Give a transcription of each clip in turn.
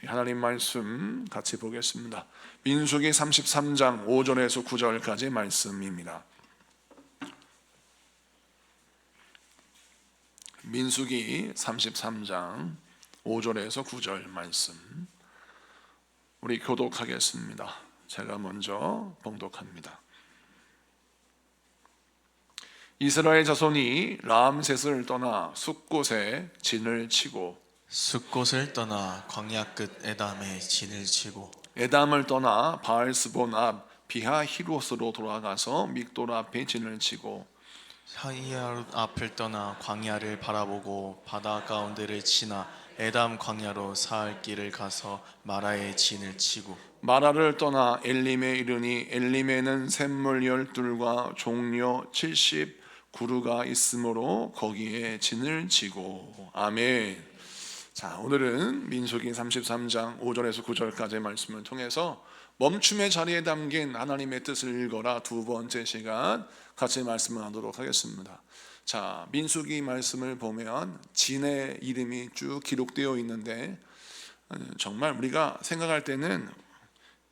하나님 말씀 같이 보겠습니다. 민수기 33장 5절에서 9절까지 말씀입니다. 민수기 33장 5절에서 9절 말씀 우리 교독하겠습니다. 제가 먼저 봉독합니다. 이스라엘 자손이 람셋을 떠나 숫곳에 진을 치고 숫곳을 떠나 광야 끝 에담에 진을 치고 에담을 떠나 바알스본 앞 비하히롯으로 돌아가서 믹돌 앞에 진을 치고 하이야롯 앞을 떠나 광야를 바라보고 바다 가운데를 지나 에담 광야로 사흘 길을 가서 마라에 진을 치고 마라를 떠나 엘림에 이르니 엘림에는 샘물 12과 종려 70 구루가 있으므로 거기에 진을 치고. 아멘. 자, 오늘은 민수기 33장 5절에서 9절까지의 말씀을 통해서 멈춤의 자리에 담긴 하나님의 뜻을 읽어라 두 번째 시간 같이 말씀을 하도록 하겠습니다. 자, 민수기 말씀을 보면 진의 이름이 쭉 기록되어 있는데 정말 우리가 생각할 때는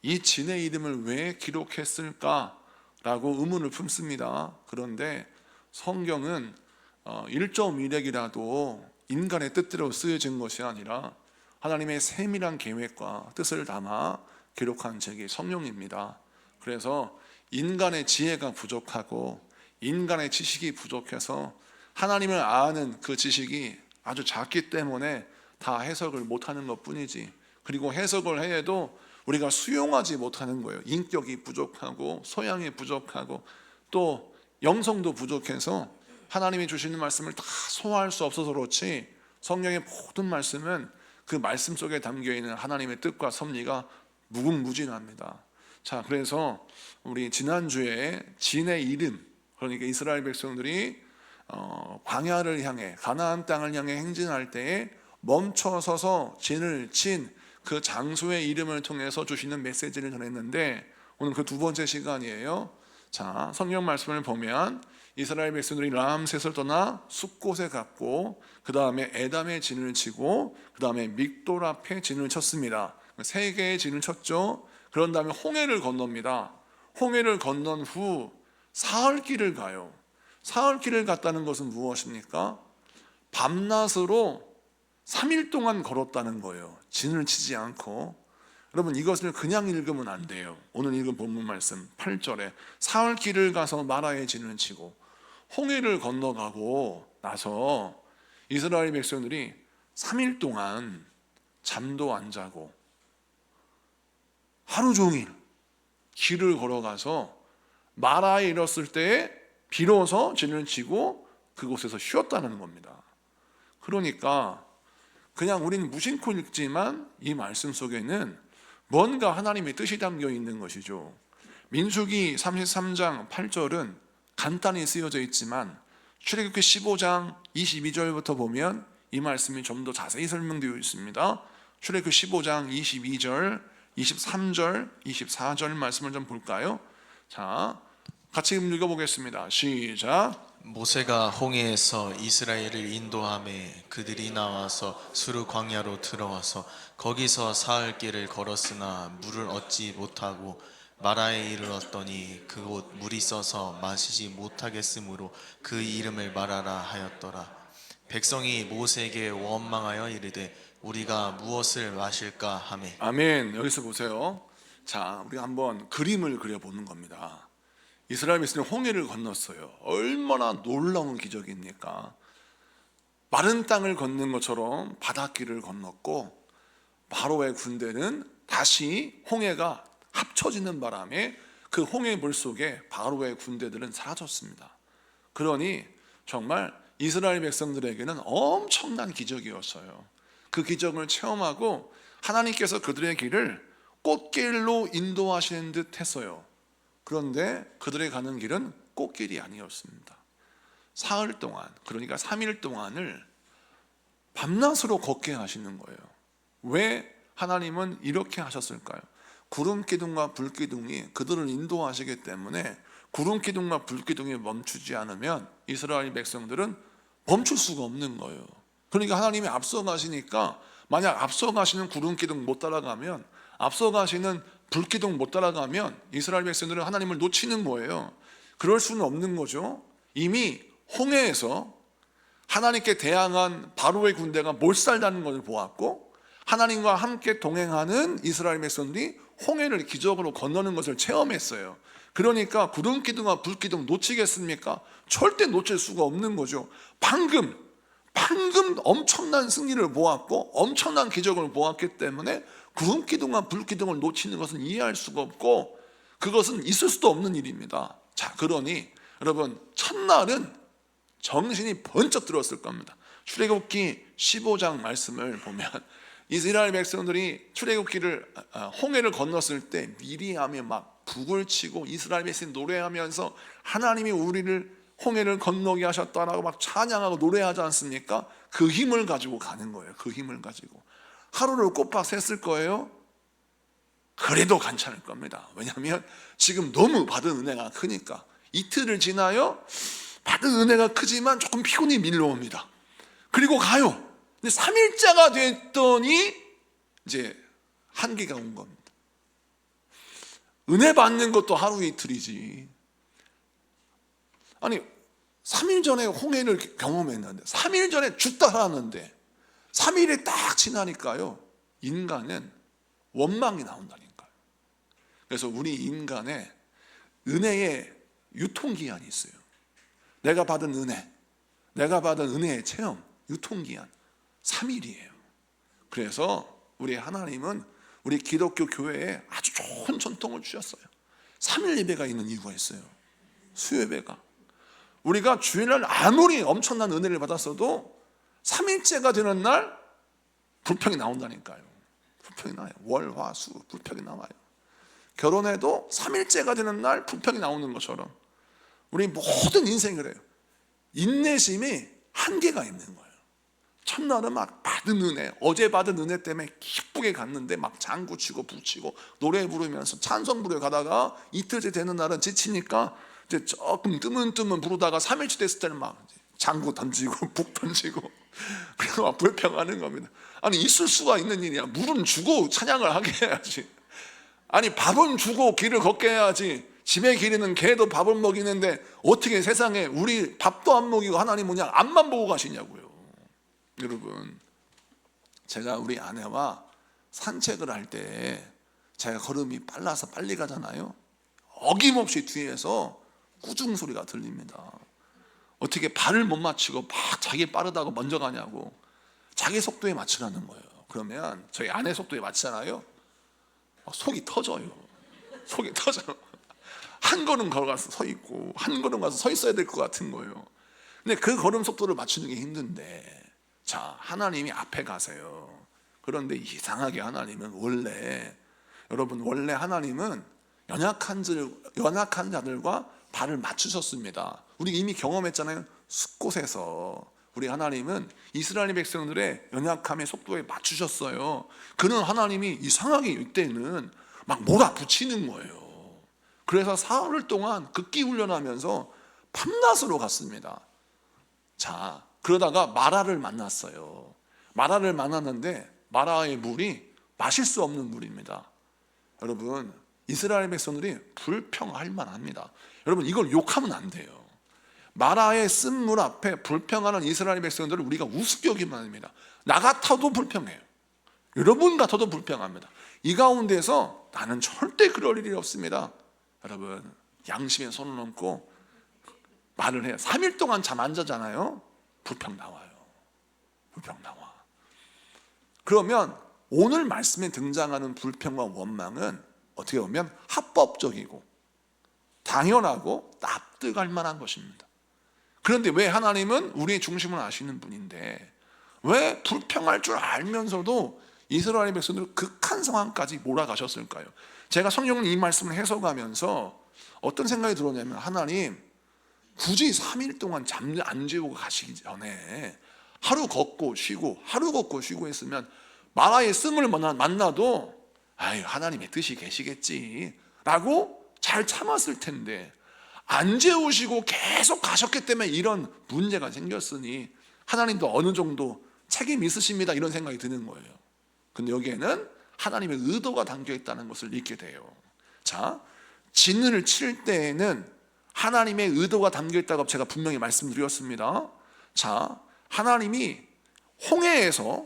이 진의 이름을 왜 기록했을까라고 의문을 품습니다. 그런데 성경은 1.1핵이라도 인간의 뜻대로 쓰여진 것이 아니라 하나님의 세밀한 계획과 뜻을 담아 기록한 책이 성경입니다. 그래서 인간의 지혜가 부족하고 인간의 지식이 부족해서 하나님을 아는 그 지식이 아주 작기 때문에 다 해석을 못하는 것뿐이지, 그리고 해석을 해도 우리가 수용하지 못하는 거예요. 인격이 부족하고 소양이 부족하고 또 영성도 부족해서 하나님이 주시는 말씀을 다 소화할 수 없어서 그렇지, 성경의 모든 말씀은 그 말씀 속에 담겨있는 하나님의 뜻과 섭리가 무궁무진합니다. 자, 그래서 우리 지난주에 진의 이름, 그러니까 이스라엘 백성들이 광야를 향해 가나안 땅을 향해 행진할 때에 멈춰서서 진을 친 그 장소의 이름을 통해서 주시는 메시지를 전했는데, 오늘 그 두 번째 시간이에요. 자, 성경 말씀을 보면 이스라엘 백성들이 람셋을 떠나 숫곳에 갔고 그 다음에 에담에 진을 치고 그 다음에 믹돌 앞에 진을 쳤습니다. 세 개의 진을 쳤죠. 그런 다음에 홍해를 건넙니다. 홍해를 건넌 후 사흘길을 가요. 사흘길을 갔다는 것은 무엇입니까? 밤낮으로 3일 동안 걸었다는 거예요. 진을 치지 않고. 여러분, 이것을 그냥 읽으면 안 돼요. 오늘 읽은 본문 말씀 8절에 사흘 길을 가서 마라에 진을 치고 홍해를 건너가고 나서 이스라엘 백성들이 3일 동안 잠도 안 자고 하루 종일 길을 걸어가서 마라에 이뤘을 때 비로소 진을 치고 그곳에서 쉬었다는 겁니다. 그러니까 그냥 우리는 무심코 읽지만 이 말씀 속에는 뭔가 하나님의 뜻이 담겨 있는 것이죠. 민수기 33장 8절은 간단히 쓰여져 있지만 출애굽기 15장 22절부터 보면 이 말씀이 좀 더 자세히 설명되어 있습니다. 출애굽기 15장 22절, 23절, 24절 말씀을 좀 볼까요? 자, 같이 읽어보겠습니다. 시작. 모세가 홍해에서 이스라엘을 인도하매 그들이 나와서 수르 광야로 들어와서 거기서 사흘 길을 걸었으나 물을 얻지 못하고 마라에 이르렀더니 그곳 물이 써서 마시지 못하겠으므로 그 이름을 마라라 하였더라. 백성이 모세에게 원망하여 이르되 우리가 무엇을 마실까 하매. 아멘. 여기서 보세요. 자, 우리가 한번 그림을 그려보는 겁니다. 이스라엘 백성이 홍해를 건넜어요. 얼마나 놀라운 기적입니까? 마른 땅을 걷는 것처럼 바닷길을 건넜고 바로의 군대는 다시 홍해가 합쳐지는 바람에 그 홍해 물 속에 바로의 군대들은 사라졌습니다. 그러니 정말 이스라엘 백성들에게는 엄청난 기적이었어요. 그 기적을 체험하고 하나님께서 그들의 길을 꽃길로 인도하시는 듯 했어요. 그런데 그들의 가는 길은 꽃길이 아니었습니다. 사흘 동안, 그러니까 3일 동안을 밤낮으로 걷게 하시는 거예요. 왜 하나님은 이렇게 하셨을까요? 구름 기둥과 불 기둥이 그들을 인도하시기 때문에 구름 기둥과 불 기둥이 멈추지 않으면 이스라엘 백성들은 멈출 수가 없는 거예요. 그러니까 하나님이 앞서 가시니까 만약 앞서가시는 구름기둥 못 따라가면, 앞서가시는 불기둥 못 따라가면 이스라엘 백성들은 하나님을 놓치는 거예요. 그럴 수는 없는 거죠. 이미 홍해에서 하나님께 대항한 바로의 군대가 몰살당하는 것을 보았고, 하나님과 함께 동행하는 이스라엘 백성들이 홍해를 기적으로 건너는 것을 체험했어요. 그러니까 구름기둥과 불기둥 놓치겠습니까? 절대 놓칠 수가 없는 거죠. 방금 엄청난 승리를 보았고 엄청난 기적을 보았기 때문에 구름기둥과 불기둥을 놓치는 것은 이해할 수가 없고, 그것은 있을 수도 없는 일입니다. 자, 그러니 여러분, 첫날은 정신이 번쩍 들었을 겁니다. 출애굽기 15장 말씀을 보면 이스라엘 백성들이 출애굽기를 홍해를 건넜을 때 미리암이 막 북을 치고 이스라엘 백성이 노래하면서 하나님이 우리를 홍해를 건너게 하셨다라고 막 찬양하고 노래하지 않습니까? 그 힘을 가지고 가는 거예요. 그 힘을 가지고 하루를 꼬박 샜을 거예요. 그래도 괜찮을 겁니다. 왜냐하면 지금 너무 받은 은혜가 크니까. 이틀을 지나요, 받은 은혜가 크지만 조금 피곤이 밀려옵니다. 그리고 가요. 근데 3일째가 됐더니 이제 한계가 온 겁니다. 은혜 받는 것도 하루 이틀이지. 아니 3일 전에 홍해를 경험했는데, 3일 전에 죽다라는데 3일이 딱 지나니까요, 인간은 원망이 나온다니까요. 그래서 우리 인간의 은혜의 유통기한이 있어요. 내가 받은 은혜, 내가 받은 은혜의 체험, 유통기한 3일이에요. 그래서 우리 하나님은 우리 기독교 교회에 아주 좋은 전통을 주셨어요. 3일 예배가 있는 이유가 있어요. 수요예배가. 우리가 주일날 아무리 엄청난 은혜를 받았어도 3일째가 되는 날 불평이 나온다니까요. 불평이 나요. 월, 화, 수 불평이 나와요. 결혼해도 3일째가 되는 날 불평이 나오는 것처럼 우리 모든 인생이 그래요. 인내심이 한계가 있는 거예요. 첫날은 막 받은 은혜, 어제 받은 은혜 때문에 기쁘게 갔는데 막 장구 치고 북치고 노래 부르면서 찬송 부르러 가다가 이틀째 되는 날은 지치니까 이제 조금 뜨문뜨문 부르다가 3일째 됐을 때는 막 장구 던지고 북 던지고 그리고 막 불평하는 겁니다. 아니 있을 수가 있는 일이야. 물은 주고 찬양을 하게 해야지. 아니 밥은 주고 길을 걷게 해야지. 집에 기르는 개도 밥을 먹이는데 어떻게 세상에 우리 밥도 안 먹이고 하나님 그냥 앞만 보고 가시냐고요. 여러분, 제가 우리 아내와 산책을 할 때 제가 걸음이 빨라서 빨리 가잖아요. 어김없이 뒤에서 꾸중 소리가 들립니다. 어떻게 발을 못 맞추고 막 자기 빠르다고 먼저 가냐고. 자기 속도에 맞추라는 거예요. 그러면 저희 아내 속도에 맞잖아요. 속이 터져요. 속이 터져요. 한 걸음 걸어가서 서 있고 한 걸음 가서 서 있어야 될 것 같은 거예요. 근데 그 걸음 속도를 맞추는 게 힘든데, 자, 하나님이 앞에 가세요. 그런데 이상하게 하나님은 원래 하나님은 연약한 자들과 발을 맞추셨습니다. 우리 이미 경험했잖아요. 숲곳에서 우리 하나님은 이스라엘 백성들의 연약함의 속도에 맞추셨어요. 그는 하나님이 이상하게 이때는 막 몰아붙이는 거예요. 그래서 사흘 동안 극기 훈련하면서 밤낮으로 갔습니다. 자, 그러다가 마라를 만났어요. 마라를 만났는데 마라의 물이 마실 수 없는 물입니다. 여러분, 이스라엘 백성들이 불평할 만합니다. 여러분, 이걸 욕하면 안 돼요. 마라의 쓴물 앞에 불평하는 이스라엘 백성들을 우리가 우습게 여기만 합니다. 나 같아도 불평해요. 여러분 같아도 불평합니다. 이 가운데서 나는 절대 그럴 일이 없습니다. 여러분, 양심에 손을 얹고 말을 해요. 3일 동안 잠 안 자잖아요. 불평 나와요. 불평 나와. 그러면 오늘 말씀에 등장하는 불평과 원망은 어떻게 보면 합법적이고 당연하고 납득할 만한 것입니다. 그런데 왜 하나님은 우리의 중심을 아시는 분인데 왜 불평할 줄 알면서도 이스라엘 백성들을 극한 상황까지 몰아가셨을까요? 제가 성경은 이 말씀을 해석하면서 어떤 생각이 들었냐면, 하나님 굳이 3일 동안 잠 안 재우고 가시기 전에 하루 걷고 쉬고 했으면 마라의 씀을 만나도 아유, 하나님의 뜻이 계시겠지 라고 잘 참았을 텐데, 안 재우시고 계속 가셨기 때문에 이런 문제가 생겼으니 하나님도 어느 정도 책임 있으십니다, 이런 생각이 드는 거예요. 근데 여기에는 하나님의 의도가 담겨 있다는 것을 읽게 돼요. 자, 진을 칠 때에는 하나님의 의도가 담겨 있다고 제가 분명히 말씀드렸습니다. 자, 하나님이 홍해에서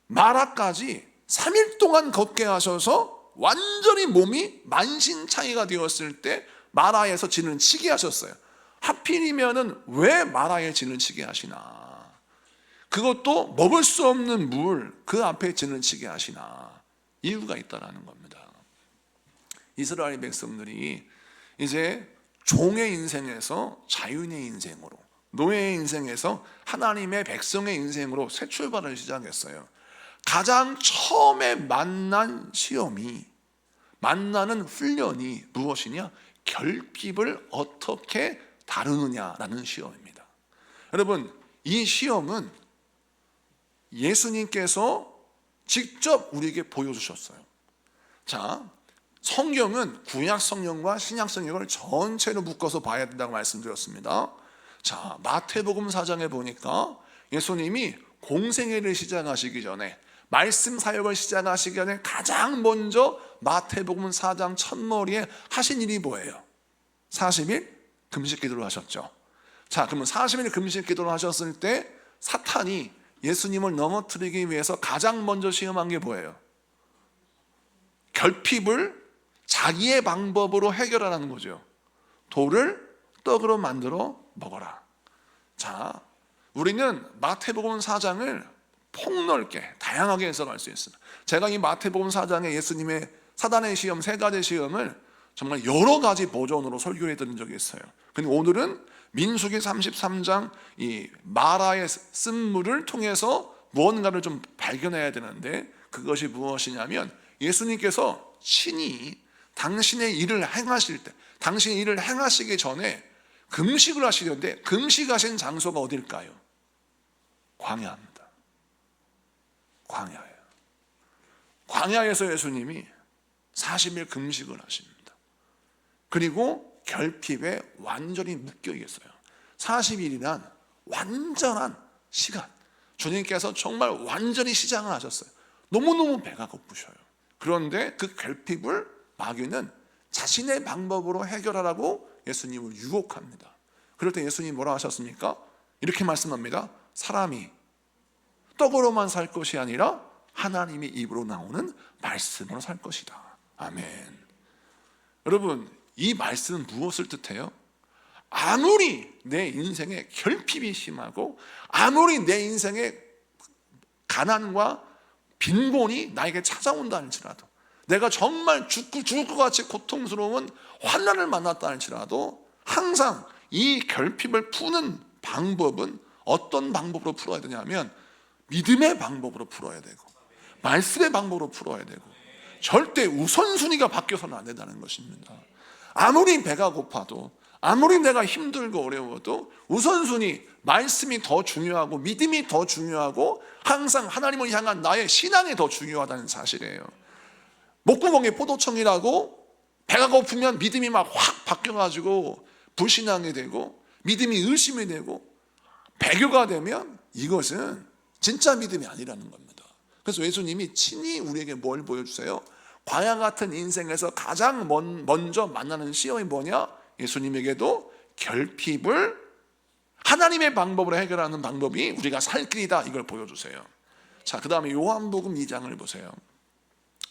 마라까지 3일 동안 걷게 하셔서 완전히 몸이 만신창이가 되었을 때 마라에서 진을 치게 하셨어요. 하필이면은 왜 마라에 진을 치게 하시나? 그것도 먹을 수 없는 물 그 앞에 진을 치게 하시나? 이유가 있다라는 겁니다. 이스라엘 백성들이 이제 종의 인생에서 자유인의 인생으로, 노예의 인생에서 하나님의 백성의 인생으로 새 출발을 시작했어요. 가장 처음에 만나는 훈련이 무엇이냐? 결핍을 어떻게 다루느냐라는 시험입니다. 여러분, 이 시험은 예수님께서 직접 우리에게 보여주셨어요. 자, 성경은 구약 성경과 신약 성경을 전체로 묶어서 봐야 된다고 말씀드렸습니다. 자, 마태복음 4장에 보니까 예수님이 공생애를 시작하시기 전에, 말씀 사역을 시작하시기 전에 가장 먼저 마태복음 4장 첫머리에 하신 일이 뭐예요? 40일 금식 기도를 하셨죠. 자, 그러면 40일 금식 기도를 하셨을 때 사탄이 예수님을 넘어뜨리기 위해서 가장 먼저 시험한 게 뭐예요? 결핍을 자기의 방법으로 해결하라는 거죠. 돌을 떡으로 만들어 먹어라. 자, 우리는 마태복음 4장을 폭넓게 다양하게 해석할 수 있습니다. 제가 이 마태복음 4장에 예수님의 사단의 시험, 세 가지 시험을 정말 여러 가지 버전으로 설교해 드린 적이 있어요. 근데 오늘은 민수기 33장 이 마라의 쓴물을 통해서 무언가를 좀 발견해야 되는데, 그것이 무엇이냐면 예수님께서 친히 당신의 일을 행하실 때, 당신의 일을 행하시기 전에 금식을 하시는데, 금식하신 장소가 어딜까요? 광야입니다. 광야예요. 광야에서 예수님이 40일 금식을 하십니다. 그리고 결핍에 완전히 묶여 있어요. 40일이란 완전한 시간. 주님께서 정말 완전히 시장을 하셨어요. 너무너무 배가 고프셔요. 그런데 그 결핍을 마귀는 자신의 방법으로 해결하라고 예수님을 유혹합니다. 그럴 때 예수님이 뭐라 하셨습니까? 이렇게 말씀합니다. 사람이 떡으로만 살 것이 아니라 하나님의 입으로 나오는 말씀으로 살 것이다. 아멘. 여러분, 이 말씀은 무엇을 뜻해요? 아무리 내 인생에 결핍이 심하고, 아무리 내 인생에 가난과 빈곤이 나에게 찾아온다 할지라도, 내가 정말 죽을 것 같이 고통스러운 환난을 만났다 할지라도, 항상 이 결핍을 푸는 방법은 어떤 방법으로 풀어야 되냐면 믿음의 방법으로 풀어야 되고, 말씀의 방법으로 풀어야 되고, 절대 우선순위가 바뀌어서는 안 된다는 것입니다. 아무리 배가 고파도, 아무리 내가 힘들고 어려워도 우선순위, 말씀이 더 중요하고 믿음이 더 중요하고 항상 하나님을 향한 나의 신앙이 더 중요하다는 사실이에요. 목구멍에 포도청이라고 배가 고프면 믿음이 막 확 바뀌어가지고 불신앙이 되고 믿음이 의심이 되고 배교가 되면 이것은 진짜 믿음이 아니라는 겁니다. 그래서 예수님이 친히 우리에게 뭘 보여주세요? 광야 같은 인생에서 가장 먼저 만나는 시험이 뭐냐? 예수님에게도 결핍을 하나님의 방법으로 해결하는 방법이 우리가 살 길이다, 이걸 보여주세요. 자, 그 다음에 요한복음 2장을 보세요.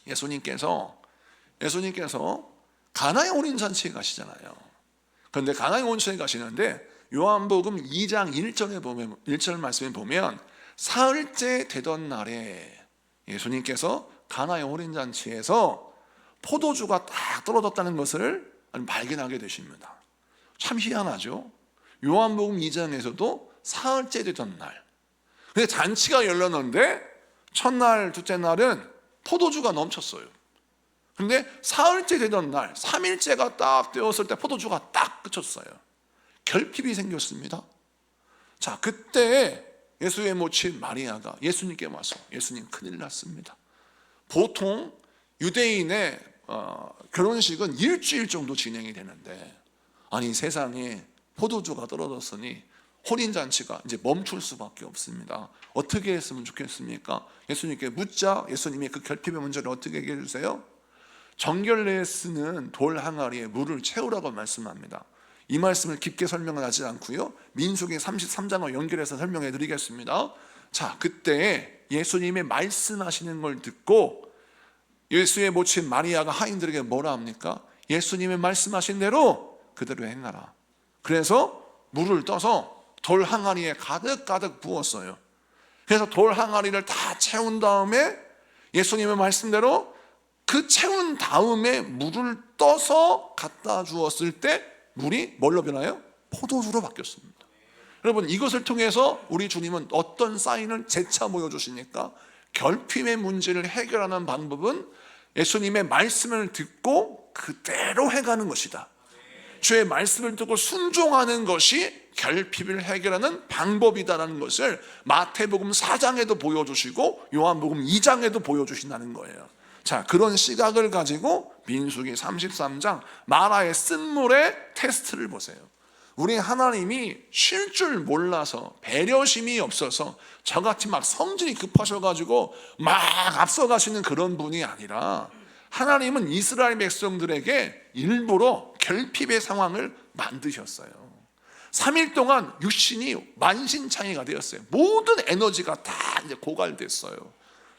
예수님께서 가나의 혼인잔치에 가시잖아요. 그런데 가나의 혼인잔치에 가시는데 요한복음 2장 1절에 보면, 1절 말씀에 보면 사흘째 되던 날에 예수님께서 가나의 혼인잔치에서 포도주가 딱 떨어졌다는 것을 발견하게 되십니다. 참 희한하죠. 요한복음 2장에서도 사흘째 되던 날, 근데 잔치가 열렸는데 첫날, 둘째 날은 포도주가 넘쳤어요. 그런데 사흘째 되던 날, 3일째가 딱 되었을 때 포도주가 딱 그쳤어요. 결핍이 생겼습니다. 자, 그때 예수의 모친 마리아가 예수님께 와서, 예수님 큰일 났습니다. 보통 유대인의 결혼식은 일주일 정도 진행이 되는데, 아니 세상에 포도주가 떨어졌으니 혼인잔치가 이제 멈출 수밖에 없습니다. 어떻게 했으면 좋겠습니까? 예수님께 묻자. 예수님이 그 결핍의 문제를 어떻게 해결해 주세요? 정결례에 쓰는 돌 항아리에 물을 채우라고 말씀합니다. 이 말씀을 깊게 설명을 하지 않고요, 민수기 33장과 연결해서 설명해 드리겠습니다. 자, 그때 예수님의 말씀하시는 걸 듣고 예수의 모친 마리아가 하인들에게 뭐라 합니까? 예수님의 말씀하신 대로 그대로 행하라. 그래서 물을 떠서 돌 항아리에 가득 부었어요. 그래서 돌 항아리를 다 채운 다음에 예수님의 말씀대로 그 채운 다음에 물을 떠서 갖다 주었을 때 물이 뭘로 변하여? 포도주로 바뀌었습니다. 여러분, 이것을 통해서 우리 주님은 어떤 사인을 재차 보여주시니까 결핍의 문제를 해결하는 방법은 예수님의 말씀을 듣고 그대로 해가는 것이다. 주의 말씀을 듣고 순종하는 것이 결핍을 해결하는 방법이다라는 것을 마태복음 4장에도 보여주시고 요한복음 2장에도 보여주신다는 거예요. 자, 그런 시각을 가지고 민수기 33장 마라의 쓴물의 테스트를 보세요. 우리 하나님이 쉴 줄 몰라서 배려심이 없어서 저같이 막 성질이 급하셔가지고 막 앞서가시는 그런 분이 아니라 하나님은 이스라엘 백성들에게 일부러 결핍의 상황을 만드셨어요. 3일 동안 육신이 만신창이가 되었어요. 모든 에너지가 다 이제 고갈됐어요.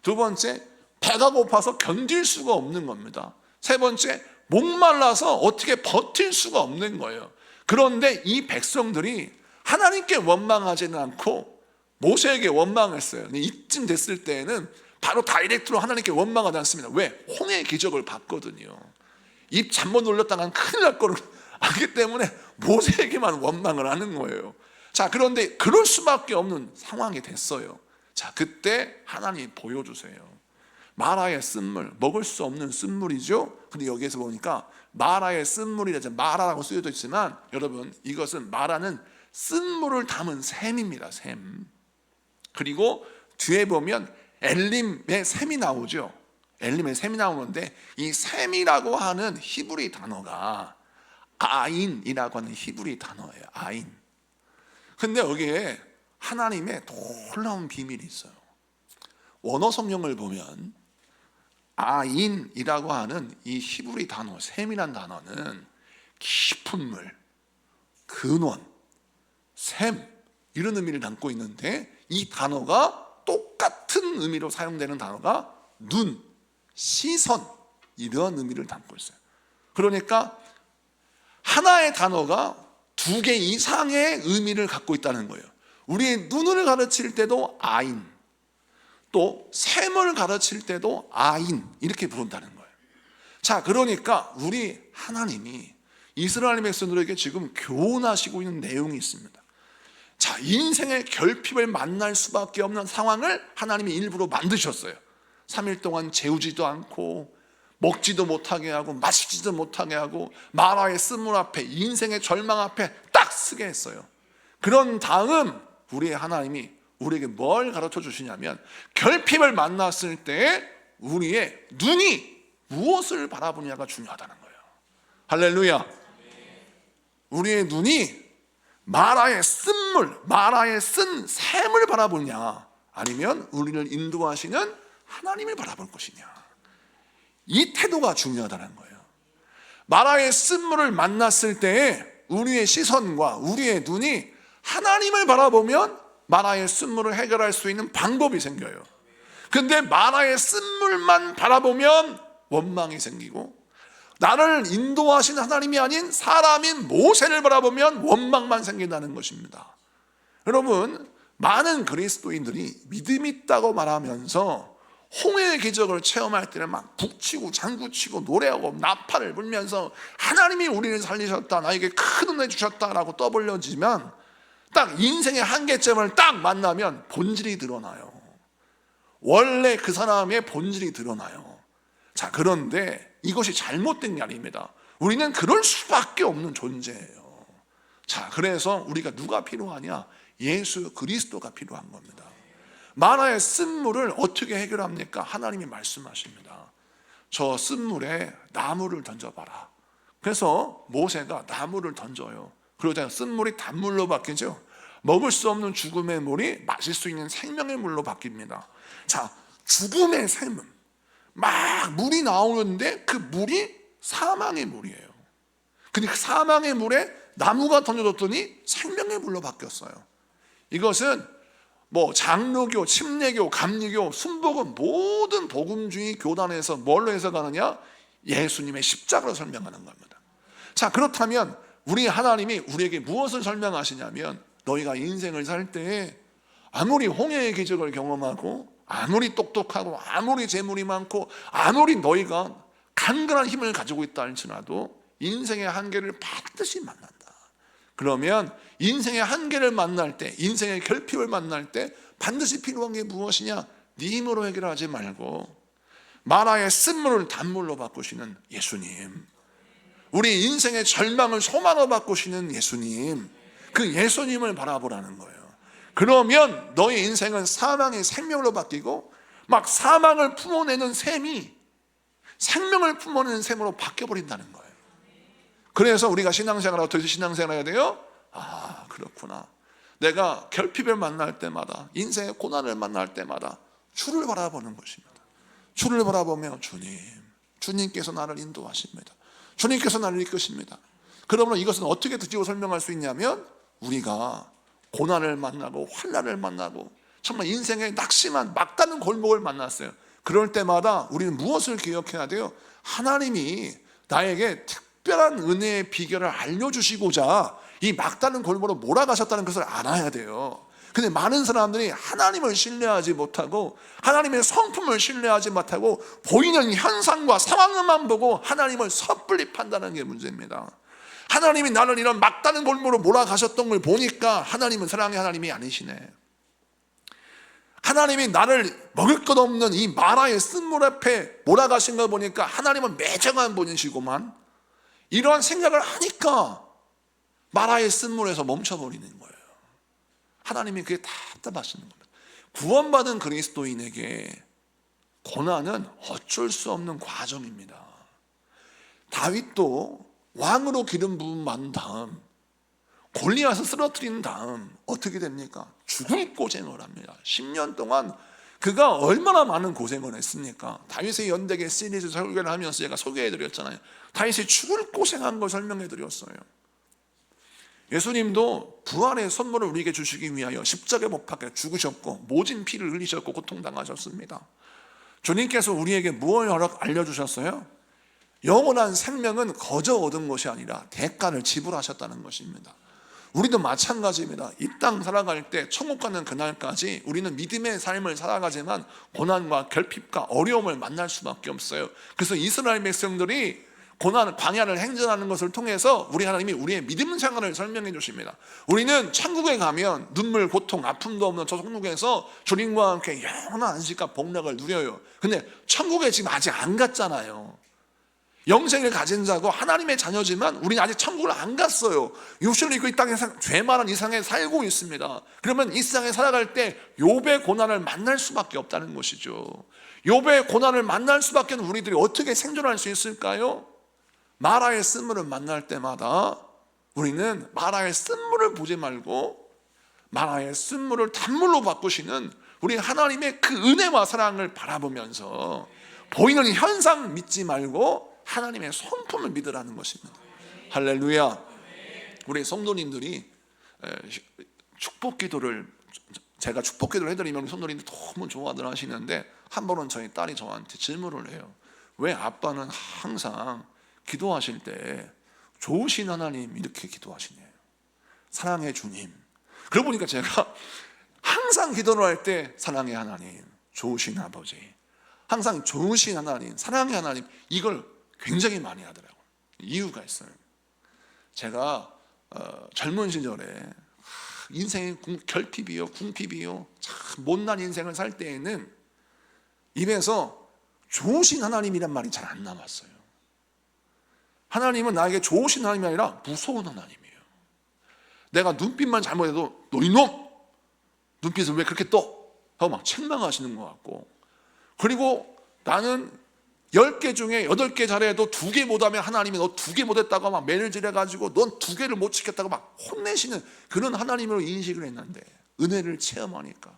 두 번째, 배가 고파서 견딜 수가 없는 겁니다. 세 번째, 목말라서 어떻게 버틸 수가 없는 거예요. 그런데 이 백성들이 하나님께 원망하지는 않고 모세에게 원망했어요. 이쯤 됐을 때에는 바로 다이렉트로 하나님께 원망하지 않습니다. 왜? 홍해의 기적을 봤거든요. 입 잘못 놀렸다간 큰일 날 거를 알기 때문에 모세에게만 원망을 하는 거예요. 자, 그런데 그럴 수밖에 없는 상황이 됐어요. 자, 그때 하나님이 보여주세요. 마라의 쓴물, 먹을 수 없는 쓴물이죠. 근데 여기에서 보니까 마라의 쓴물이라 마라라고 쓰여져 있지만 여러분, 이것은 마라는 쓴물을 담은 샘입니다. 샘. 그리고 뒤에 보면 엘림의 샘이 나오죠. 엘림의 샘이 나오는데 이 샘이라고 하는 히브리 단어가 아인이라고 하는 히브리 단어예요. 아인. 근데 여기에 하나님의 놀라운 비밀이 있어요. 원어 성경을 보면 아인이라고 하는 이 히브리 단어, 샘이란 단어는 깊은 물, 근원, 샘 이런 의미를 담고 있는데 이 단어가 똑같은 의미로 사용되는 단어가 눈, 시선 이런 의미를 담고 있어요. 그러니까 하나의 단어가 두 개 이상의 의미를 갖고 있다는 거예요. 우리의 눈을 가르칠 때도 아인, 또 샘을 가르칠 때도 아인 이렇게 부른다는 거예요. 자, 그러니까 우리 하나님이 이스라엘 백성들에게 지금 교훈하시고 있는 내용이 있습니다. 자, 인생의 결핍을 만날 수밖에 없는 상황을 하나님이 일부러 만드셨어요. 3일 동안 재우지도 않고 먹지도 못하게 하고 마시지도 못하게 하고 마라의 쓴물 앞에 인생의 절망 앞에 딱 쓰게 했어요. 그런 다음 우리의 하나님이 우리에게 뭘 가르쳐 주시냐면 결핍을 만났을 때 우리의 눈이 무엇을 바라보냐가 중요하다는 거예요. 할렐루야. 우리의 눈이 마라의 쓴물, 마라의 쓴 샘을 바라보냐 아니면 우리를 인도하시는 하나님을 바라볼 것이냐, 이 태도가 중요하다는 거예요. 마라의 쓴물을 만났을 때 우리의 시선과 우리의 눈이 하나님을 바라보면 마라의 쓴물을 해결할 수 있는 방법이 생겨요. 근데 마라의 쓴물만 바라보면 원망이 생기고 나를 인도하신 하나님이 아닌 사람인 모세를 바라보면 원망만 생긴다는 것입니다. 여러분, 많은 그리스도인들이 믿음 있다고 말하면서 홍해의 기적을 체험할 때는 막 북치고 장구치고 노래하고 나팔을 불면서 하나님이 우리를 살리셨다, 나에게 큰 은혜 주셨다라고 떠벌려지면 딱 인생의 한계점을 딱 만나면 본질이 드러나요. 원래 그 사람의 본질이 드러나요. 자, 그런데 이것이 잘못된 게 아닙니다. 우리는 그럴 수밖에 없는 존재예요. 자, 그래서 우리가 누가 필요하냐? 예수 그리스도가 필요한 겁니다. 마라의 쓴물을 어떻게 해결합니까? 하나님이 말씀하십니다. 저 쓴물에 나무를 던져봐라. 그래서 모세가 나무를 던져요. 그러자 쓴물이 단물로 바뀌죠. 먹을 수 없는 죽음의 물이 마실 수 있는 생명의 물로 바뀝니다. 자, 죽음의 샘은 막 물이 나오는데 그 물이 사망의 물이에요. 근데 그 사망의 물에 나무가 던져졌더니 생명의 물로 바뀌었어요. 이것은 뭐 장로교, 침례교, 감리교, 순복음 모든 복음주의 교단에서 뭘로 해석하느냐? 예수님의 십자가로 설명하는 겁니다. 자, 그렇다면 우리 하나님이 우리에게 무엇을 설명하시냐면, 너희가 인생을 살 때 아무리 홍해의 기적을 경험하고 아무리 똑똑하고 아무리 재물이 많고 아무리 너희가 강건한 힘을 가지고 있다 할지라도 인생의 한계를 반드시 만난다. 그러면 인생의 한계를 만날 때, 인생의 결핍을 만날 때 반드시 필요한 게 무엇이냐? 네 힘으로 해결하지 말고 마라의 쓴물을 단물로 바꾸시는 예수님, 우리 인생의 절망을 소망으로 바꾸시는 예수님, 그 예수님을 바라보라는 거예요. 그러면 너의 인생은 사망의 생명으로 바뀌고 막 사망을 품어내는 셈이 생명을 품어내는 셈으로 바뀌어버린다는 거예요. 그래서 우리가 신앙생활 어떻게 신앙생활 해야 돼요? 아, 그렇구나. 내가 결핍을 만날 때마다, 인생의 고난을 만날 때마다 주를 바라보는 것입니다. 주를 바라보며 주님께서 나를 인도하십니다. 주님께서 나를 이끄십니다. 그러므로 이것은 어떻게 드디어 설명할 수 있냐면, 우리가 고난을 만나고 환난을 만나고 정말 인생의 낙심한 막다른 골목을 만났어요. 그럴 때마다 우리는 무엇을 기억해야 돼요? 하나님이 나에게 특별한 은혜의 비결을 알려주시고자 이 막다른 골목으로 몰아가셨다는 것을 알아야 돼요. 근데 많은 사람들이 하나님을 신뢰하지 못하고 하나님의 성품을 신뢰하지 못하고 보이는 현상과 상황만 보고 하나님을 섣불리 판단하는 게 문제입니다. 하나님이 나를 이런 막다른 골목으로 몰아가셨던 걸 보니까 하나님은 사랑의 하나님이 아니시네. 하나님이 나를 먹을 것 없는 이 마라의 쓴물 앞에 몰아가신 걸 보니까 하나님은 매정한 분이시구만, 이러한 생각을 하니까 마라의 쓴물에서 멈춰버리는 거예요. 하나님이 그게 답답하시는 겁니다. 구원받은 그리스도인에게 고난은 어쩔 수 없는 과정입니다. 다윗도 왕으로 기름 부음 받은 다음, 골리앗을 쓰러뜨린 다음 어떻게 됩니까? 죽을 고생을 합니다. 10년 동안 그가 얼마나 많은 고생을 했습니까? 다윗의 연대기 시리즈 설교를 하면서 제가 소개해드렸잖아요. 다윗이 죽을 고생한 걸 설명해드렸어요. 예수님도 부활의 선물을 우리에게 주시기 위하여 십자가에 못 박혀 죽으셨고 모진 피를 흘리셨고 고통당하셨습니다. 주님께서 우리에게 무엇을 알려주셨어요? 영원한 생명은 거저 얻은 것이 아니라 대가를 지불하셨다는 것입니다. 우리도 마찬가지입니다. 이 땅 살아갈 때 천국 가는 그날까지 우리는 믿음의 삶을 살아가지만 고난과 결핍과 어려움을 만날 수밖에 없어요. 그래서 이스라엘 백성들이 고난, 광야를 행전하는 것을 통해서 우리 하나님이 우리의 믿음 생활을 설명해 주십니다. 우리는 천국에 가면 눈물, 고통, 아픔도 없는 저 천국에서 주님과 함께 영원한 안식과 복락을 누려요. 근데 천국에 지금 아직 안 갔잖아요. 영생을 가진 자고 하나님의 자녀지만 우리는 아직 천국을 안 갔어요. 육신을 입고 이 땅에서 죄 많은 이 세상에 살고 있습니다. 그러면 이 세상에 살아갈 때 욥의 고난을 만날 수밖에 없다는 것이죠. 욥의 고난을 만날 수밖에 없는 우리들이 어떻게 생존할 수 있을까요? 마라의 쓴물을 만날 때마다 우리는 마라의 쓴물을 보지 말고 마라의 쓴물을 단물로 바꾸시는 우리 하나님의 그 은혜와 사랑을 바라보면서 보이는 현상 믿지 말고 하나님의 성품을 믿으라는 것입니다. 할렐루야. 우리 성도님들이 축복 기도를, 제가 축복 기도를 해드리면 우리 성도님들 너무 좋아들 하시는데, 한 번은 저희 딸이 저한테 질문을 해요. 왜 아빠는 항상 기도하실 때 좋으신 하나님 이렇게 기도하시냐요. 사랑의 주님. 그러고 보니까 제가 항상 기도를 할 때 사랑의 하나님, 좋으신 아버지, 항상 좋으신 하나님, 사랑의 하나님, 이걸 굉장히 많이 하더라고요. 이유가 있어요. 제가 젊은 시절에 인생의 결핍이요, 궁핍이요, 참 못난 인생을 살 때에는 입에서 좋으신 하나님이란 말이 잘 안 나왔어요. 하나님은 나에게 좋으신 하나님이 아니라 무서운 하나님이에요. 내가 눈빛만 잘못해도 너 이놈! 눈빛을 왜 그렇게 떠? 하고 막 책망하시는 것 같고, 그리고 나는 10개 중에 8개 잘해도 2개 못하면 하나님이 너 2개 못했다고 막 매를질해가지고 넌 2개를 못 지켰다고 막 혼내시는 그런 하나님으로 인식을 했는데, 은혜를 체험하니까,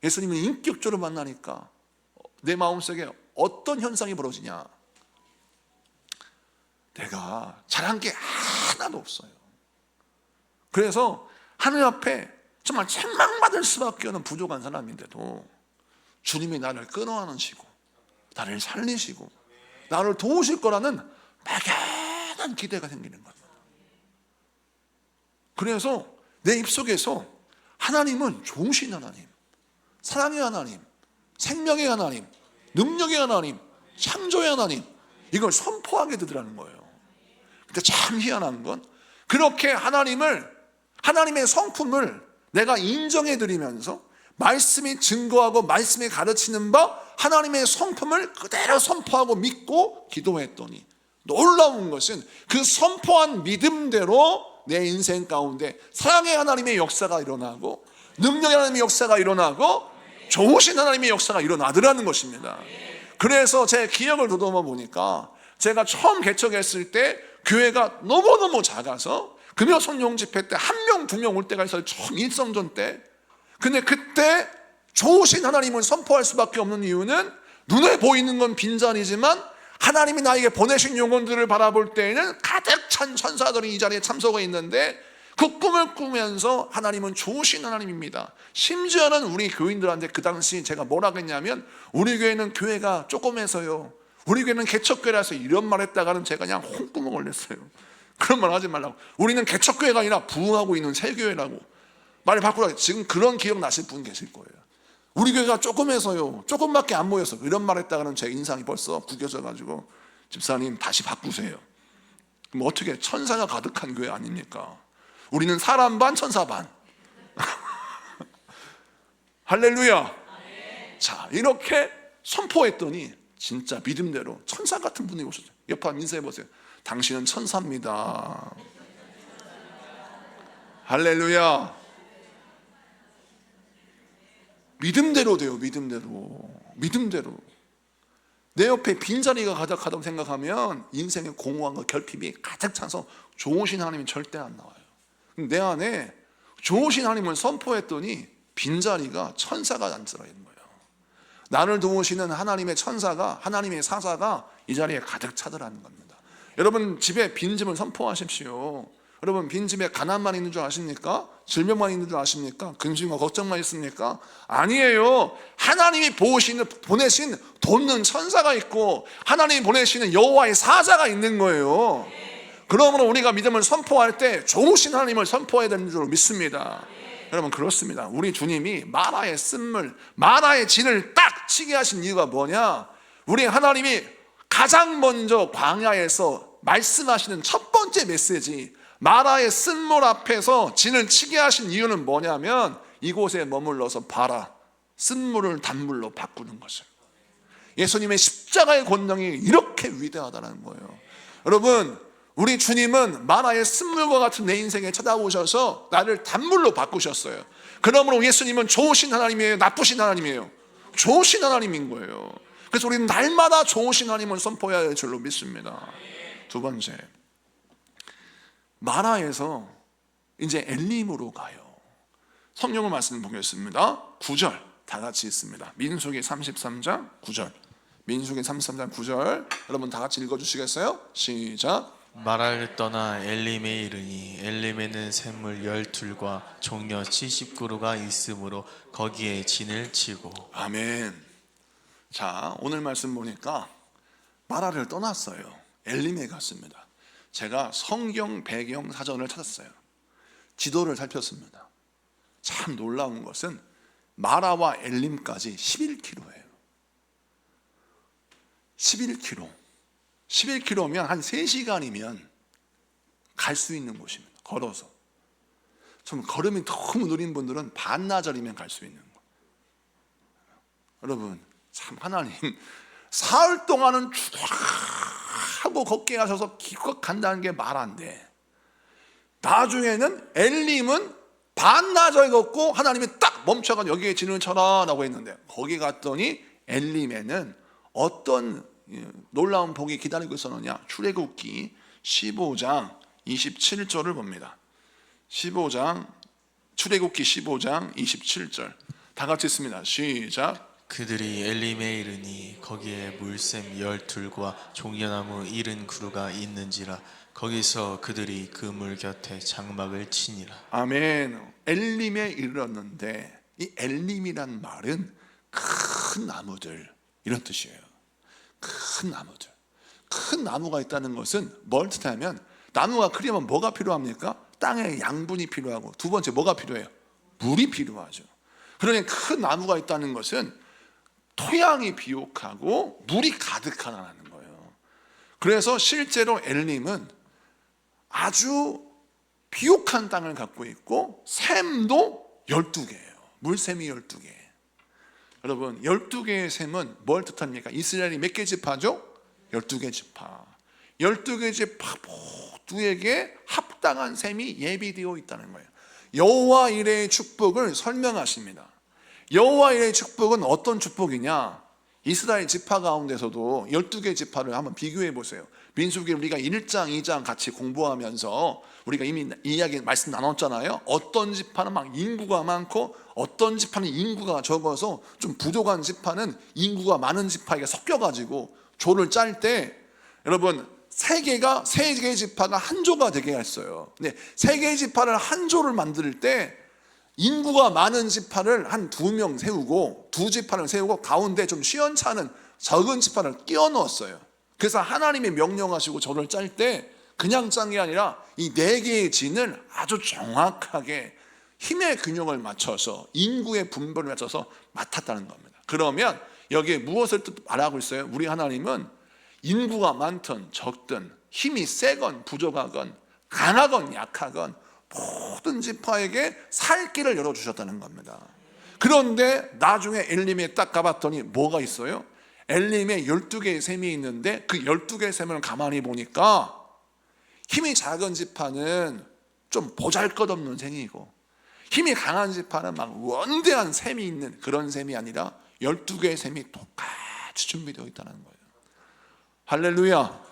예수님을 인격적으로 만나니까 내 마음속에 어떤 현상이 벌어지냐? 내가 잘한 게 하나도 없어요. 그래서 하늘 앞에 정말 책망받을 수밖에 없는 부족한 사람인데도 주님이 나를 끌어안으시고 나를 살리시고 나를 도우실 거라는 막연한 기대가 생기는 겁니다. 그래서 내 입속에서 하나님은 좋으신 하나님, 사랑의 하나님, 생명의 하나님, 능력의 하나님, 창조의 하나님, 이걸 선포하게 되더라는 거예요. 근데 참 희한한 건, 그렇게 하나님의 성품을 내가 인정해드리면서 말씀이 증거하고 말씀이 가르치는 바 하나님의 성품을 그대로 선포하고 믿고 기도했더니, 놀라운 것은 그 선포한 믿음대로 내 인생 가운데 사랑의 하나님의 역사가 일어나고 능력의 하나님의 역사가 일어나고 좋으신 하나님의 역사가 일어나더라는 것입니다. 그래서 제 기억을 더듬어 보니까, 제가 처음 개척했을 때 교회가 너무너무 작아서 금요 성령 집회 때 1명 2명 올 때가 있어요. 처음 일성전 때. 근데 그때 좋으신 하나님을 선포할 수밖에 없는 이유는, 눈에 보이는 건 빈자리지만 하나님이 나에게 보내신 영혼들을 바라볼 때에는 가득 찬 천사들이 이 자리에 참석해 있는데, 그 꿈을 꾸면서 하나님은 좋으신 하나님입니다. 심지어는 우리 교인들한테 그 당시 제가 뭐라 그랬냐면, 우리 교회는 교회가 조금해서요, 우리 교회는 개척교회라서, 이런 말 했다가는 제가 그냥 홍구멍을 냈어요. 그런 말 하지 말라고. 우리는 개척교회가 아니라 부흥하고 있는 새교회라고 말을 바꾸라고. 지금 그런 기억 나실 분 계실 거예요. 우리 교회가 조금해서요, 조금밖에 안 모여서, 이런 말 했다가는 제 인상이 벌써 구겨져가지고, 집사님 다시 바꾸세요. 그럼 어떻게, 천사가 가득한 교회 아닙니까? 우리는 사람 반 천사 반. 할렐루야. 자, 이렇게 선포했더니 진짜 믿음대로 천사 같은 분이 오셨어요. 옆에 인사해 보세요. 당신은 천사입니다. 할렐루야. 믿음대로 돼요. 믿음대로. 내 옆에 빈자리가 가득하다고 생각하면 인생의 공허함과 결핍이 가득 차서 좋으신 하나님이 절대 안 나와요. 내 안에 좋으신 하나님을 선포했더니 빈자리가 천사가 앉아 있는 거예요. 나를 도우시는 하나님의 천사가, 하나님의 사사가 이 자리에 가득 차더라는 겁니다. 여러분 집에 빈집을 선포하십시오. 여러분 빈집에 가난만 있는 줄 아십니까? 질병만 있는 줄 아십니까? 근심과 걱정만 있습니까? 아니에요. 하나님이 보내신 돕는 천사가 있고, 하나님이 보내시는 여호와의 사자가 있는 거예요. 그러므로 우리가 믿음을 선포할 때 좋으신 하나님을 선포해야 되는 줄 믿습니다. 여러분 그렇습니다. 우리 주님이 마라의 쓴물, 마라의 진을 딱 치게 하신 이유가 뭐냐? 우리 하나님이 가장 먼저 광야에서 말씀하시는 첫 번째 메시지, 마라의 쓴물 앞에서 진을 치게 하신 이유는 뭐냐면, 이곳에 머물러서 봐라, 쓴물을 단물로 바꾸는 것을. 예수님의 십자가의 권능이 이렇게 위대하다는 거예요. 여러분, 우리 주님은 마라의 쓴물과 같은 내 인생에 찾아오셔서 나를 단물로 바꾸셨어요. 그러므로 예수님은 좋으신 하나님이에요? 나쁘신 하나님이에요? 좋으신 하나님인 거예요. 그래서 우리는 날마다 좋으신 하나님을 선포해야 할 줄로 믿습니다. 두 번째, 마라에서 이제 엘림으로 가요. 성경을 말씀 보겠습니다. 9절 다 같이 읽습니다. 민수기 33장 9절. 민수기 33장 9절. 여러분 다 같이 읽어주시겠어요? 시작. 마라를 떠나 엘림에 이르니 엘림에는 샘물 12과 종려 70그루가 있으므로 거기에 진을 치고. 아멘. 자, 오늘 말씀 보니까 마라를 떠났어요. 엘림에 갔습니다. 제가 성경 배경 사전을 찾았어요. 지도를 살폈습니다. 참 놀라운 것은 마라와 엘림까지 11km예요. 11km면 한 3시간이면 갈 수 있는 곳입니다. 걸어서. 좀 걸음이 너무 느린 분들은 반나절이면 갈 수 있는 곳. 여러분 참 하나님, 사흘 동안은 쭉 하고 걷게 하셔서 기껏 간다는 게 말 안 돼. 나중에는 엘림은 반나절 걷고 하나님이 딱 멈춰가 여기에 진을 쳐라 라고 했는데, 거기 갔더니 엘림에는 어떤 놀라운 복이 기다리고 있었느냐? 출애굽기 15장 27절을 봅니다. 출애굽기 15장 27절 다 같이 읽습니다. 시작. 그들이 엘림에 이르니 거기에 물샘 12과 종려나무 70그루가 있는지라 거기서 그들이 그 물 곁에 장막을 치니라. 아멘. 엘림에 이르렀는데 이 엘림이란 말은 큰 나무들 이런 뜻이에요. 큰 나무들. 큰 나무가 있다는 것은 뭘 뜻하냐면 나무가 크려면 뭐가 필요합니까? 땅에 양분이 필요하고 두 번째 뭐가 필요해요? 물이 필요하죠. 그러니 큰 나무가 있다는 것은 토양이 비옥하고 물이 가득하다는 거예요. 그래서 실제로 엘림은 아주 비옥한 땅을 갖고 있고 샘도 12개예요. 물샘이 12개. 여러분 12개의 샘은 뭘 뜻합니까? 이스라엘이 몇 개 지파죠? 12개 지파. 12개 지파 모두에게 합당한 샘이 예비되어 있다는 거예요. 여호와 이레의 축복을 설명하십니다. 여호와 이레의 축복은 어떤 축복이냐? 이스라엘 지파 가운데서도 12개 지파를 한번 비교해 보세요. 민수기 우리가 1장, 2장 같이 공부하면서 우리가 이미 이야기 말씀 나눴잖아요. 어떤 지파는 막 인구가 많고 어떤 지파는 인구가 적어서 좀 부족한 지파는 인구가 많은 지파에게 섞여가지고 조를 짤 때 여러분 세 개 지파가 한 조가 되게 했어요. 근데 세 개의 지파를 한 조를 만들 때 인구가 많은 지파를 한 2명 세우고 두 지파를 세우고 가운데 좀 시원찮은 적은 지파를 끼워 넣었어요. 그래서 하나님이 명령하시고 저를 짤 때 그냥 짠 게 아니라 이 4개의 진을 아주 정확하게 힘의 균형을 맞춰서 인구의 분배를 맞춰서 맡았다는 겁니다. 그러면 여기에 무엇을 말하고 있어요? 우리 하나님은 인구가 많든 적든 힘이 세건 부족하건 강하건 약하건 모든 지파에게 살 길을 열어주셨다는 겁니다. 그런데 나중에 엘림에 딱 가봤더니 뭐가 있어요? 엘림에 12개의 샘이 있는데 그 12개의 샘을 가만히 보니까 힘이 작은 지파는 좀 보잘것없는 샘이고 힘이 강한 지파는 막 원대한 샘이 있는 그런 샘이 아니라 12개의 샘이 똑같이 준비되어 있다는 거예요. 할렐루야.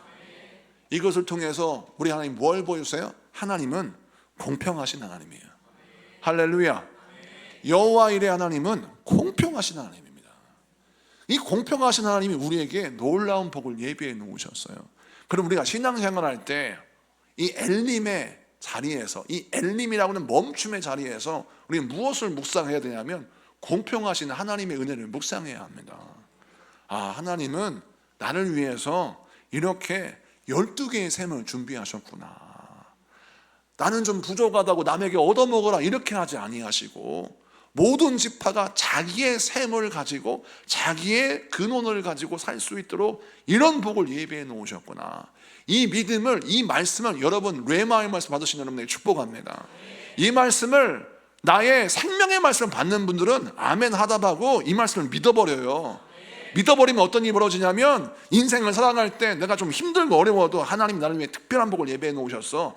이것을 통해서 우리 하나님 뭘 보여주세요? 하나님은 공평하신 하나님이에요. 할렐루야. 여호와 이레 하나님은 공평하신 하나님입니다. 이 공평하신 하나님이 우리에게 놀라운 복을 예비해 놓으셨어요. 그럼 우리가 신앙생활 할 때 이 엘림의 자리에서 이 엘림이라고 하는 멈춤의 자리에서 우리는 무엇을 묵상해야 되냐면 공평하신 하나님의 은혜를 묵상해야 합니다. 아, 하나님은 나를 위해서 이렇게 12개의 샘을 준비하셨구나. 나는 좀 부족하다고 남에게 얻어먹어라 이렇게 하지 아니하시고 모든 지파가 자기의 샘을 가지고 자기의 근원을 가지고 살 수 있도록 이런 복을 예비해 놓으셨구나. 이 믿음을, 이 말씀을 여러분 레마의 말씀 받으신 여러분에게 축복합니다. 이 말씀을 나의 생명의 말씀을 받는 분들은 아멘 하답하고 이 말씀을 믿어버려요. 믿어버리면 어떤 일이 벌어지냐면 인생을 살아갈 때 내가 좀 힘들고 어려워도 하나님 나를 위해 특별한 복을 예배해 놓으셔서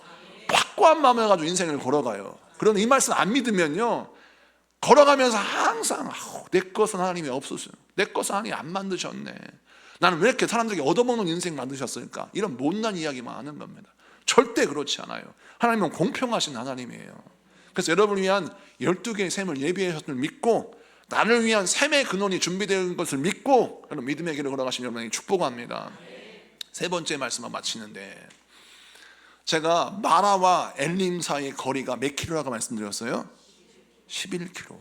확고한 마음을 가지고 인생을 걸어가요. 그런데 이 말씀 안 믿으면요 걸어가면서 항상 내 것은 하나님이 없었어요. 내 것은 하나님이 안 만드셨네. 나는 왜 이렇게 사람들에게 얻어먹는 인생 만드셨을까? 이런 못난 이야기만 하는 겁니다. 절대 그렇지 않아요. 하나님은 공평하신 하나님이에요. 그래서 여러분을 위한 12개의 샘을 예비하셨음을 믿고 나를 위한 샘의 근원이 준비되는 것을 믿고 여러분 믿음의 길을 걸어가신 여러분에게 축복합니다. 세 번째 말씀만 마치는데 제가 마라와 엘림 사이의 거리가 몇 킬로라고 말씀드렸어요? 11km.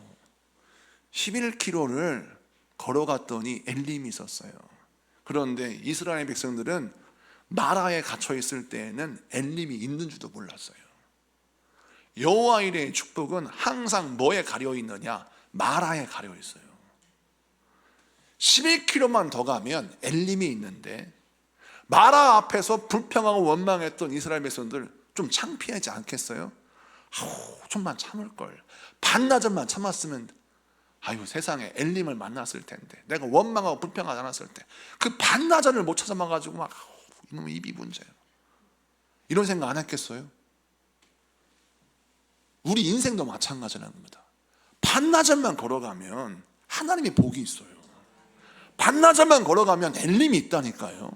11km를 걸어갔더니 엘림이 있었어요. 그런데 이스라엘 백성들은 마라에 갇혀 있을 때에는 엘림이 있는 줄도 몰랐어요. 여호와 이레의 축복은 항상 뭐에 가려 있느냐? 마라에 가려 있어요. 11km만 더 가면 엘림이 있는데 마라 앞에서 불평하고 원망했던 이스라엘 백성들 좀 창피하지 않겠어요? 좀만 참을 걸. 반나절만 참았으면 아유 세상에 엘림을 만났을 텐데 내가 원망하고 불평하지 않았을 때 그 반나절을 못 찾아봐가지고 막 이놈의 입이 문제예요. 이런 생각 안 했겠어요? 우리 인생도 마찬가지라는 겁니다. 반나절만 걸어가면 하나님의 복이 있어요. 반나절만 걸어가면 엘림이 있다니까요.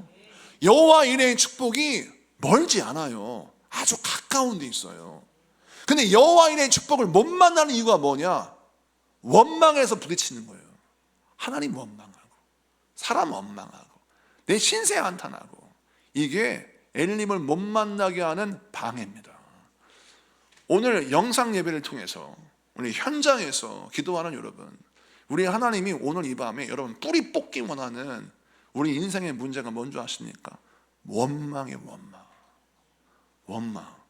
여호와 이레의 축복이 멀지 않아요. 아주 가까운 데 있어요. 근데 여호와 이레의 축복을 못 만나는 이유가 뭐냐? 원망해서 부딪히는 거예요. 하나님 원망하고, 사람 원망하고, 내 신세 한탄하고, 이게 엘림을 못 만나게 하는 방해입니다. 오늘 영상 예배를 통해서 우리 현장에서 기도하는 여러분, 우리 하나님이 오늘 이 밤에 여러분 뿌리 뽑기 원하는 우리 인생의 문제가 뭔지 아십니까? 원망의 원망.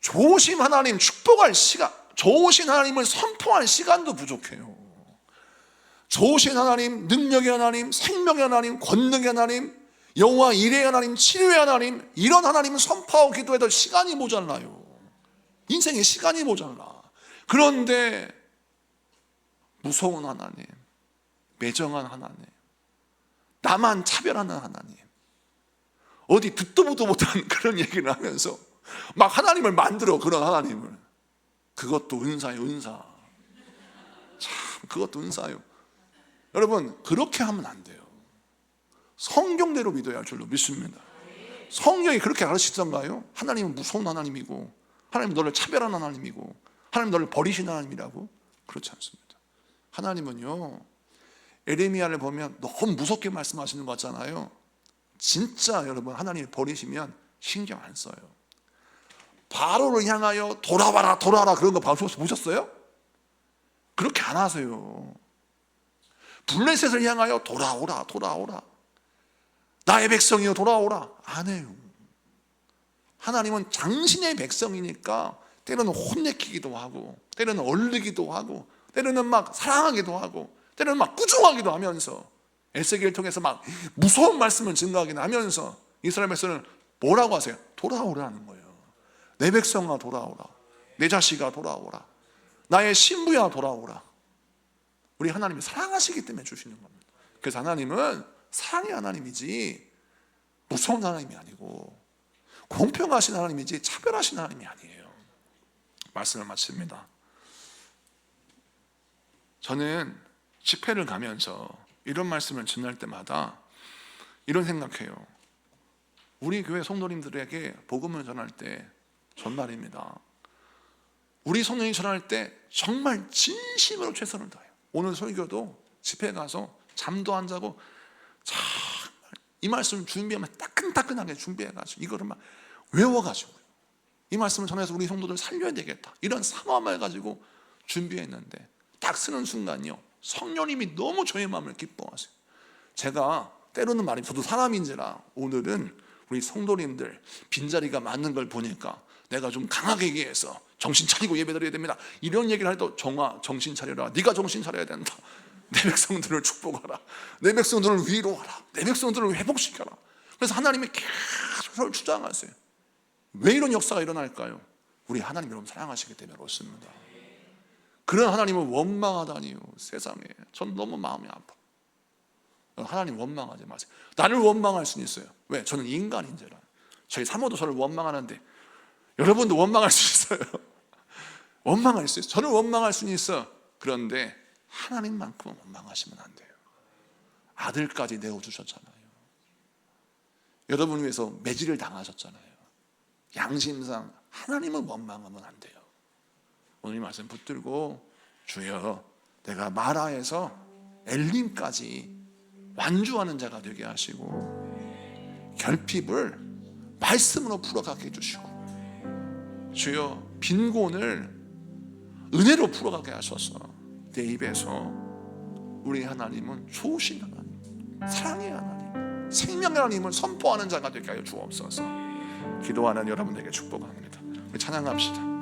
좋으신 하나님 축복할 시간, 좋으신 하나님을 선포할 시간도 부족해요. 좋으신 하나님, 능력의 하나님, 생명의 하나님, 권능의 하나님, 여호와 이레의 하나님, 치료의 하나님, 이런 하나님을 선포하고 기도해도 시간이 모자라요. 인생에 시간이 모자라. 그런데 무서운 하나님, 매정한 하나님, 나만 차별하는 하나님, 어디 듣도 보도 못한 그런 얘기를 하면서 막 하나님을 만들어, 그런 하나님을. 그것도 은사예요, 은사. 참, 그것도 은사예요. 여러분, 그렇게 하면 안 돼요. 성경대로 믿어야 할 줄로 믿습니다. 성경이 그렇게 가르치던가요? 하나님은 무서운 하나님이고, 하나님은 너를 차별하는 하나님이고, 하나님은 너를 버리신 하나님이라고? 그렇지 않습니다. 하나님은요, 에레미야를 보면 너무 무섭게 말씀하시는 것 같잖아요. 진짜 여러분, 하나님이 버리시면 신경 안 써요. 바로를 향하여 돌아와라 그런 거 보셨어요? 그렇게 안 하세요. 블레셋을 향하여 돌아오라 나의 백성이여 돌아오라, 안 해요. 하나님은 당신의 백성이니까 때로는 혼내키기도 하고, 때로는 얼르기도 하고, 때로는 막 사랑하기도 하고, 때로는 막 꾸중하기도 하면서, 에스겔을 통해서 막 무서운 말씀을 증거하긴 하면서 이스라엘 백성을 뭐라고 하세요? 돌아오라는 거예요. 내 백성아 돌아오라, 내 자식아 돌아오라, 나의 신부야 돌아오라. 우리 하나님이 사랑하시기 때문에 주시는 겁니다. 그래서 하나님은 사랑의 하나님이지 무서운 하나님이 아니고, 공평하신 하나님이지 차별하신 하나님이 아니에요. 말씀을 마칩니다. 저는 집회를 가면서 이런 말씀을 전할 때마다 이런 생각해요. 우리 교회 성도님들에게 복음을 전할 때 전날입니다. 우리 성도님이 전할 때 정말 진심으로 최선을 다해요. 오늘 설교도 집회 가서 잠도 안 자고 정말 이 말씀을 준비하면 따끈따끈하게 준비해가지고 이거를 막 외워가지고 이 말씀을 전해서 우리 성도들 살려야 되겠다, 이런 사모함을 가지고 준비했는데 딱 쓰는 순간요, 성령님이 너무 저의 마음을 기뻐하세요. 제가 때로는 말이, 저도 사람인지라 오늘은 우리 성도님들 빈자리가 많은 걸 보니까 내가 좀 강하게 얘기해서 정신 차리고 예배드려야 됩니다, 이런 얘기를 해도 정아 정신 차려라, 네가 정신 차려야 된다, 내 백성들을 축복하라, 내 백성들을 위로하라, 내 백성들을 회복시켜라. 그래서 하나님이 계속 저를 주장하세요. 왜 이런 역사가 일어날까요? 우리 하나님 여러분 사랑하시기 때문에 그렇습니다. 그런 하나님을 원망하다니요, 세상에. 전 너무 마음이 아파. 하나님 원망하지 마세요. 나를 원망할 수는 있어요. 왜? 저는 인간인지라. 저희 사모도 저를 원망하는데 여러분도 원망할 수 있어요. 원망할 수 있어요. 저를 원망할 수는 있어. 그런데 하나님만큼은 원망하시면 안 돼요. 아들까지 내어주셨잖아요. 여러분 위해서 매질을 당하셨잖아요. 양심상 하나님을 원망하면 안 돼요. 오늘 이 말씀 붙들고, 주여 내가 마라에서 엘림까지 완주하는 자가 되게 하시고, 결핍을 말씀으로 풀어가게 해주시고, 주여 빈곤을 은혜로 풀어가게 하셔서 내 입에서 우리 하나님은 좋으신 하나님, 사랑의 하나님, 생명의 하나님을 선포하는 자가 되게 하여 주옵소서. 기도하는 여러분에게 축복합니다. 우리 찬양합시다.